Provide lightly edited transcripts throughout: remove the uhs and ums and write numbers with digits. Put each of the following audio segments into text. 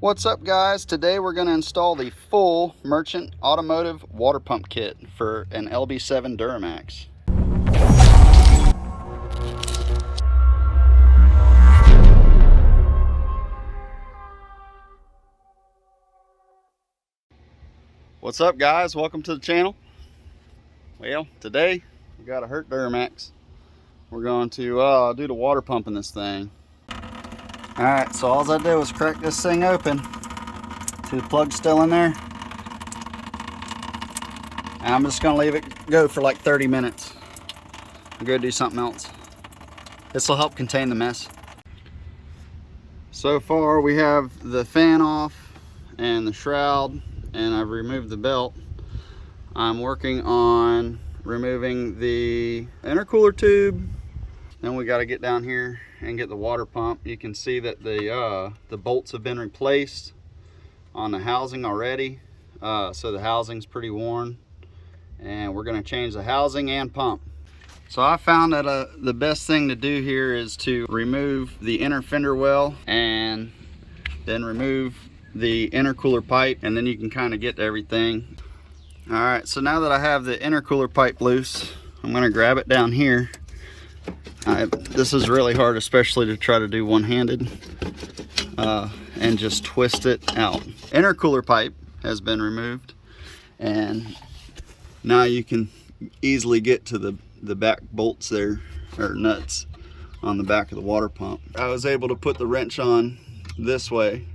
What's up, guys? Today we're going to install the full Merchant Automotive water pump kit for an LB7 Duramax. What's up, guys? Welcome to the channel. Well, today we got a hurt Duramax. We're going to do the water pump in this thing. Alright, so all I did was crack this thing open. The plug's still in there. And I'm just going to leave it go for like 30 minutes. I'll go do something else. This will help contain the mess. So far we have the fan off and the shroud, and I've removed the belt. I'm working on removing the intercooler tube. Then we got to get down here and get the water pump. You can see that the bolts have been replaced on the housing already. So the housing's pretty worn, and we're going to change the housing and pump. So I found that the best thing to do here is to remove the inner fender well and then remove the intercooler pipe, and then you can kind of get to everything. All right, so now that I have the intercooler pipe loose, I'm going to grab it down here. This is really hard, especially to try to do one-handed, and just twist it out. Intercooler pipe has been removed, and now you can easily get to the back bolts there, or nuts on the back of the water pump. I was able to put the wrench on this way.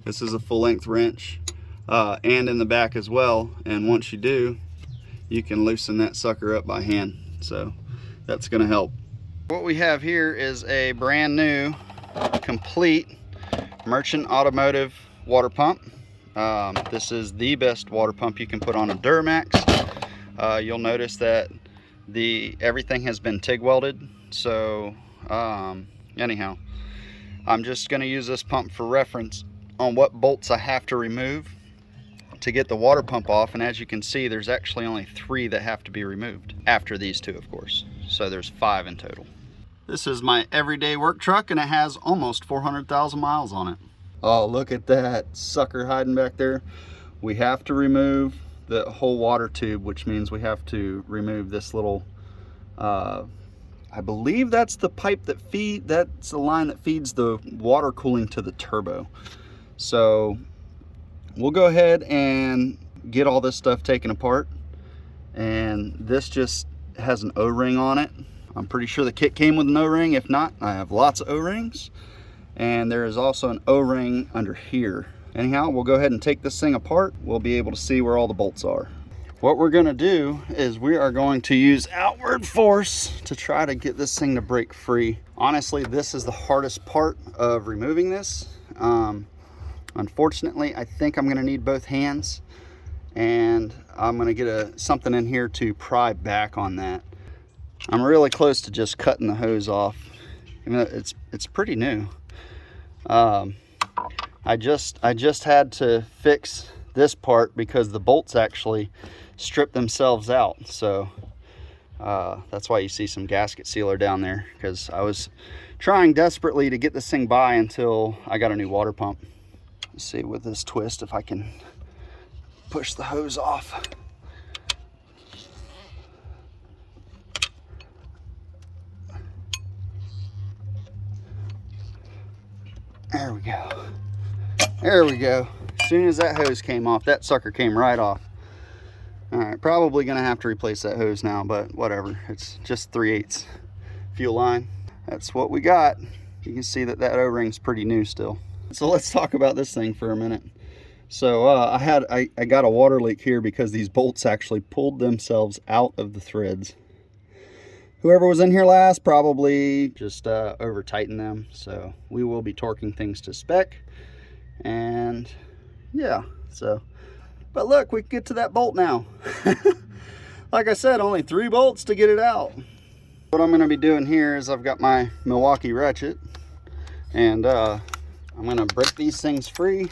This is a full-length wrench, and in the back as well, and once you do, you can loosen that sucker up by hand, so that's going to help. What we have here is a brand new, complete Merchant Automotive water pump. This is the best water pump you can put on a Duramax. You'll notice that everything has been TIG welded. So anyhow, I'm just going to use this pump for reference on what bolts I have to remove to get the water pump off. And as you can see, there's actually only 3 that have to be removed after these 2, of course. So there's 5 in total. This is my everyday work truck, and it has almost 400,000 miles on it. Oh, look at that sucker hiding back there. We have to remove the whole water tube, which means we have to remove this little, I believe that's the pipe that's the line that feeds the water cooling to the turbo. So we'll go ahead and get all this stuff taken apart. And this just has an O-ring on it. I'm pretty sure the kit came with an O-ring. If not, I have lots of O-rings. And there is also an O-ring under here. Anyhow, we'll go ahead and take this thing apart. We'll be able to see where all the bolts are. What we're going to do is we are going to use outward force to try to get this thing to break free. Honestly, this is the hardest part of removing this. Unfortunately, I think I'm going to need both hands, and I'm going to get something in here to pry back on that. I'm really close to just cutting the hose off. It's pretty new. I just had to fix this part because the bolts actually strip themselves out. So that's why you see some gasket sealer down there, because I was trying desperately to get this thing by until I got a new water pump. Let's see with this twist if I can push the hose off. There we go. There we go. As soon as that hose came off, that sucker came right off. All right, probably gonna have to replace that hose now, but whatever. It's just 3/8 fuel line. That's what we got. You can see that O-ring's pretty new still. So let's talk about this thing for a minute. So I got a water leak here because these bolts actually pulled themselves out of the threads. Whoever was in here last probably just over tightened them. So we will be torquing things to spec. And yeah, but look, we can get to that bolt now. Like I said, only 3 bolts to get it out. What I'm gonna be doing here is I've got my Milwaukee ratchet, and I'm gonna break these things free.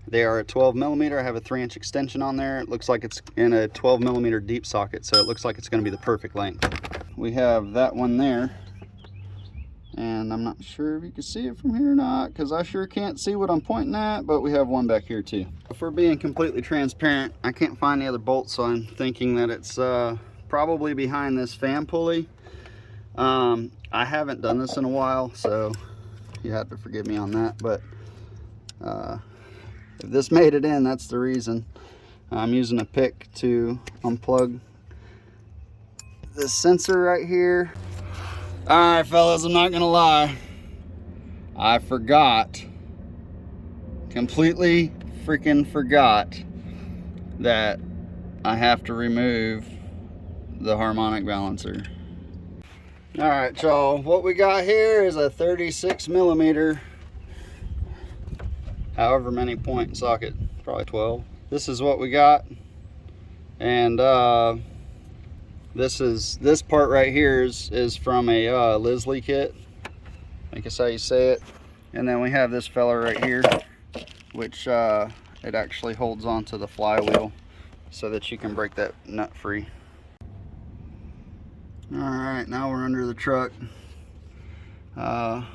They are a 12mm. I have a 3-inch extension on there. It looks like it's in a 12mm deep socket, so it looks like it's gonna be the perfect length. We have that one there, And I'm not sure if you can see it from here or not, because I sure can't see what I'm pointing at, but we have one back here too. If we're being completely transparent, I can't find the other bolt, so I'm thinking that it's probably behind this fan pulley. I haven't done this in a while, so you have to forgive me on that, but if this made it in, that's the reason. I'm using a pick to unplug this sensor right here. All right, fellas, I'm not gonna lie. I forgot, completely freaking forgot that I have to remove the harmonic balancer. All right, y'all, what we got here is a 36 millimeter, however many point socket, probably 12. This is what we got. And this part right here is from a Lisley kit. I think that's how you say it. And then we have this fella right here, which it actually holds onto the flywheel so that you can break that nut free. All right, now we're under the truck. Yeah,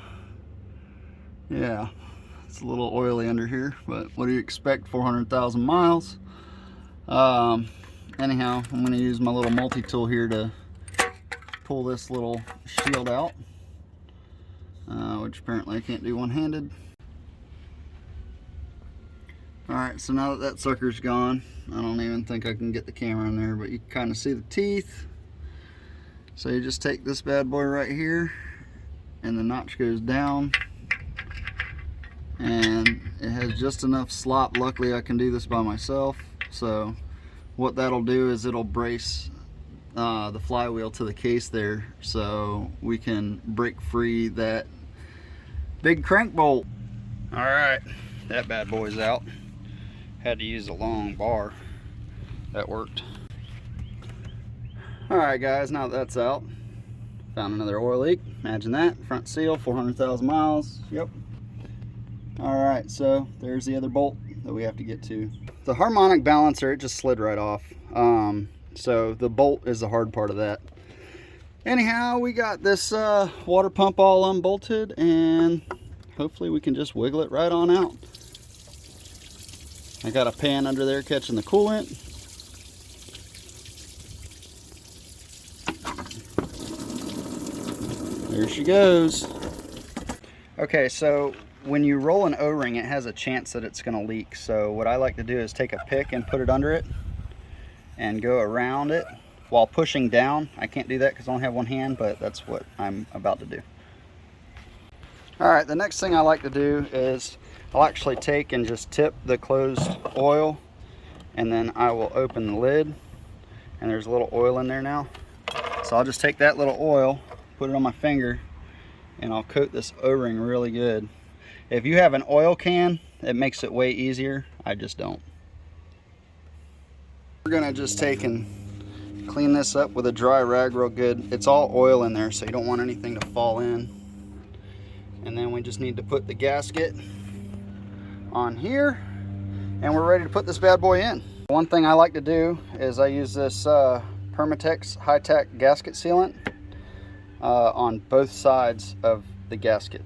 it's a little oily under here, but what do you expect? 400,000 miles. Anyhow, I'm going to use my little multi-tool here to pull this little shield out, which apparently I can't do one-handed. Alright, so now that that sucker's gone, I don't even think I can get the camera in there, but you can kind of see the teeth. So you just take this bad boy right here, and the notch goes down, and it has just enough slop. Luckily I can do this by myself, so what that'll do is it'll brace the flywheel to the case there, so we can break free that big crank bolt. All right, that bad boy's out. Had to use a long bar. That worked. All right, guys, now that that's out, found another oil leak. Imagine that. Front seal, 400,000 miles. Yep. All right, so there's the other bolt that we have to get to. The harmonic balancer, it just slid right off. So the bolt is the hard part of that. Anyhow, we got this water pump all unbolted, and hopefully we can just wiggle it right on out. I got a pan under there catching the coolant. There she goes. Okay, so when you roll an O-ring, it has a chance that it's going to leak. So what I like to do is take a pick and put it under it and go around it while pushing down. I can't do that because I only have one hand, but that's what I'm about to do. All right, the next thing I like to do is I'll actually take and just tip the closed oil, and then I will open the lid, and there's a little oil in there now. So I'll just take that little oil, put it on my finger, and I'll coat this O-ring really good. If you have an oil can, it makes it way easier. I just don't. We're gonna just take and clean this up with a dry rag real good. It's all oil in there, so you don't want anything to fall in. And then we just need to put the gasket on here, and we're ready to put this bad boy in. One thing I like to do is I use this Permatex high-tack gasket sealant on both sides of the gasket.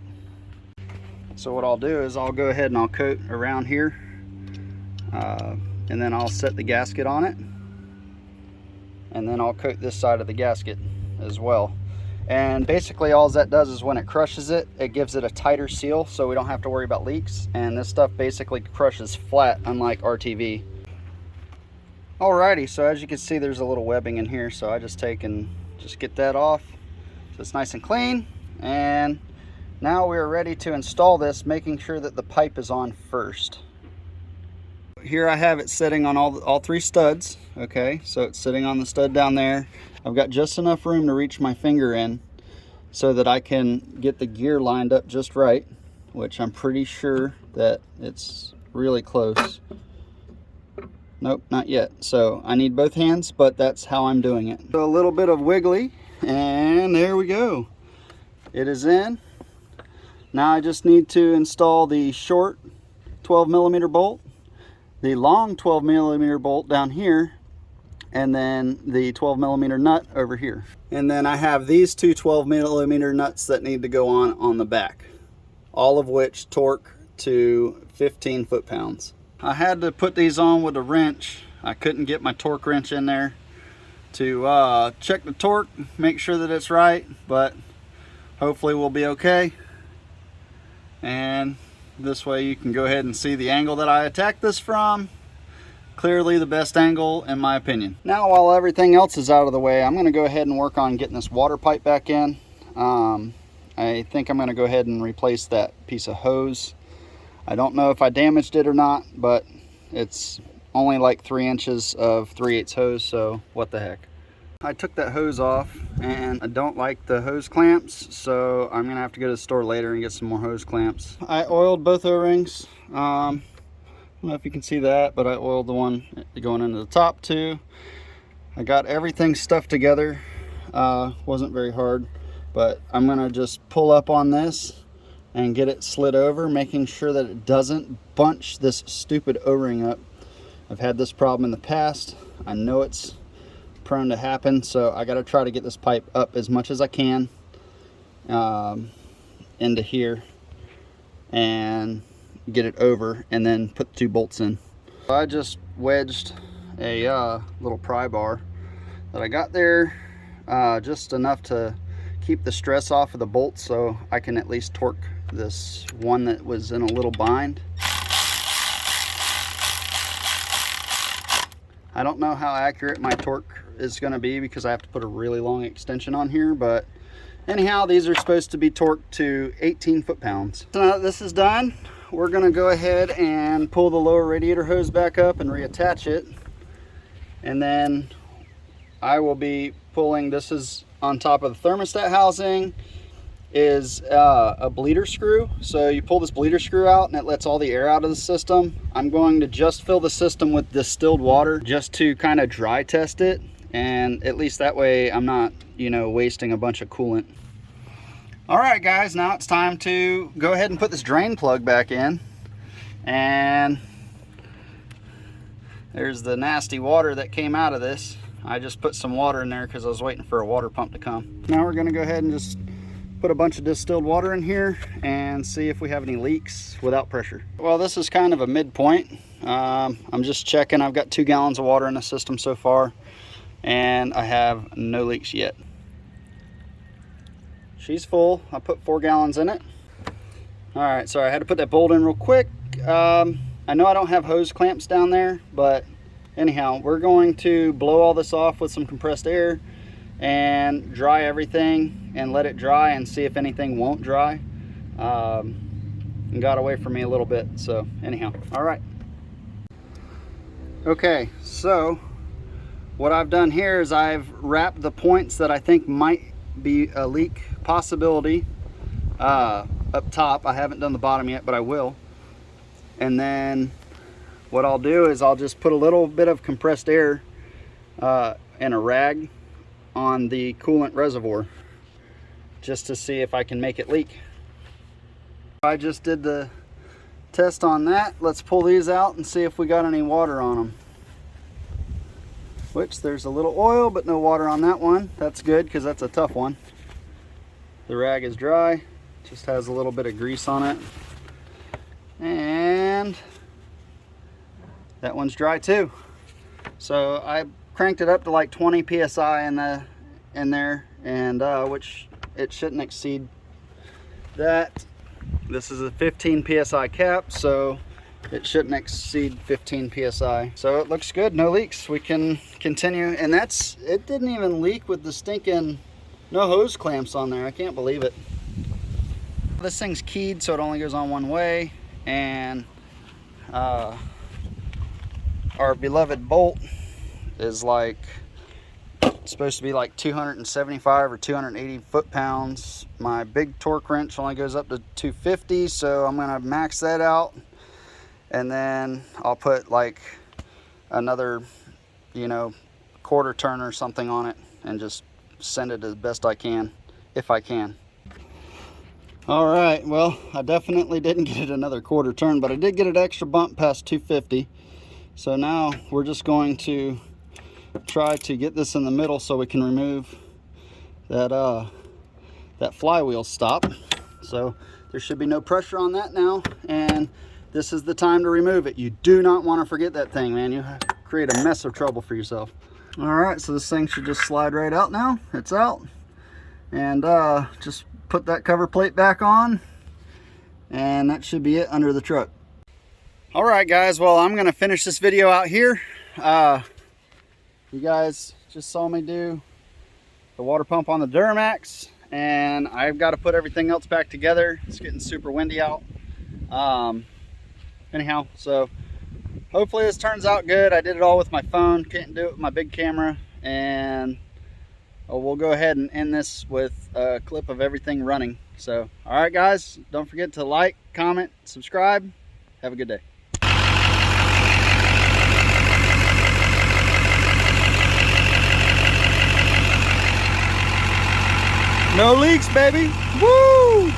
So what I'll do is I'll go ahead and I'll coat around here, and then I'll set the gasket on it, and then I'll coat this side of the gasket as well. And basically all that does is when it crushes it, it gives it a tighter seal, so we don't have to worry about leaks. And this stuff basically crushes flat, unlike RTV. Alrighty, so as you can see, there's a little webbing in here, so I just take and just get that off so it's nice and clean. And now we're ready to install this, making sure that the pipe is on first. Here I have it sitting on all three studs. Okay, so it's sitting on the stud down there. I've got just enough room to reach my finger in so that I can get the gear lined up just right, which I'm pretty sure that it's really close. Nope, not yet. So I need both hands, but that's how I'm doing it. So a little bit of wiggly, and there we go. It is in. Now I just need to install the short 12mm bolt, the long 12mm bolt down here, and then the 12mm nut over here. And then I have these two 12mm nuts that need to go on the back, all of which torque to 15 foot-pounds. I had to put these on with a wrench. I couldn't get my torque wrench in there to check the torque, make sure that it's right, but hopefully we'll be okay. And this way you can go ahead and see the angle that I attacked this from. Clearly the best angle in my opinion. Now while everything else is out of the way, I'm going to go ahead and work on getting this water pipe back in. I think I'm going to go ahead and replace that piece of hose. I don't know if I damaged it or not, but it's only like 3 inches of 3/8 hose, so what the heck. I took that hose off and I don't like the hose clamps, so I'm gonna have to go to the store later and get some more hose clamps. I oiled both O-rings. I don't know if you can see that, but I oiled the one going into the top too. I got everything stuffed together. Wasn't very hard, but I'm gonna just pull up on this and get it slid over, making sure that it doesn't bunch this stupid O-ring up. I've had this problem in the past. I know it's prone to happen, so I got to try to get this pipe up as much as I can into here and get it over, and then put 2 bolts in. I just wedged a little pry bar that I got there, just enough to keep the stress off of the bolts so I can at least torque this one that was in a little bind. I don't know how accurate my torque is going to be because I have to put a really long extension on here, but anyhow, these are supposed to be torqued to 18 foot-pounds. So now that this is done, we're going to go ahead and pull the lower radiator hose back up and reattach it. And then I will be pulling, this is on top of the thermostat housing, is a bleeder screw. So you pull this bleeder screw out and it lets all the air out of the system. I'm going to just fill the system with distilled water just to kind of dry test it, and at least that way I'm not, you know, wasting a bunch of coolant. All right guys, now it's time to go ahead and put this drain plug back in. And there's the nasty water that came out of this. I just put some water in there because I was waiting for a water pump to come. Now we're going to go ahead and just put a bunch of distilled water in here and see if we have any leaks without pressure. Well, this is kind of a midpoint. I'm just checking. I've got 2 gallons of water in the system so far, and I have no leaks yet. She's full. I put 4 gallons in it. All right, sorry, I had to put that bolt in real quick. I know I don't have hose clamps down there, but anyhow, we're going to blow all this off with some compressed air and dry everything and let it dry and see if anything won't dry. And got away from me a little bit, so anyhow. All right. Okay, so what I've done here is I've wrapped the points that I think might be a leak possibility up top. I haven't done the bottom yet, but I will. And then what I'll do is I'll just put a little bit of compressed air and a rag on the coolant reservoir just to see if I can make it leak. I just did the test on that. Let's pull these out and see if we got any water on them. Which there's a little oil but no water on that one. That's good because that's a tough one. The rag is dry, just has a little bit of grease on it. And that one's dry too. So I cranked it up to like 20 psi in there, and which it shouldn't exceed that. This is a 15 psi cap, so it shouldn't exceed 15 psi. So it looks good, no leaks. We can continue, and it didn't even leak with the stinking no hose clamps on there. I can't believe it. This thing's keyed, so it only goes on one way, and our beloved bolt is like supposed to be like 275 or 280 foot-pounds. My big torque wrench only goes up to 250, so I'm gonna max that out, and then I'll put like another, you know, quarter turn or something on it and just send it as best I can, if I can. All right, well, I definitely didn't get it another quarter turn, but I did get an extra bump past 250. So now we're just going to try to get this in the middle so we can remove that that flywheel stop. So there should be no pressure on that now, and this is the time to remove it. You do not want to forget that thing, man. You create a mess of trouble for yourself. All right, so this thing should just slide right out now. It's out. And just put that cover plate back on, and that should be it under the truck. All right, guys, well, I'm gonna finish this video out here. You guys just saw me do the water pump on the Duramax, and I've got to put everything else back together. It's getting super windy out. Anyhow, so hopefully this turns out good. I did it all with my phone, couldn't do it with my big camera, and we'll go ahead and end this with a clip of everything running. So, all right, guys, don't forget to like, comment, subscribe. Have a good day. No leaks, baby. Woo!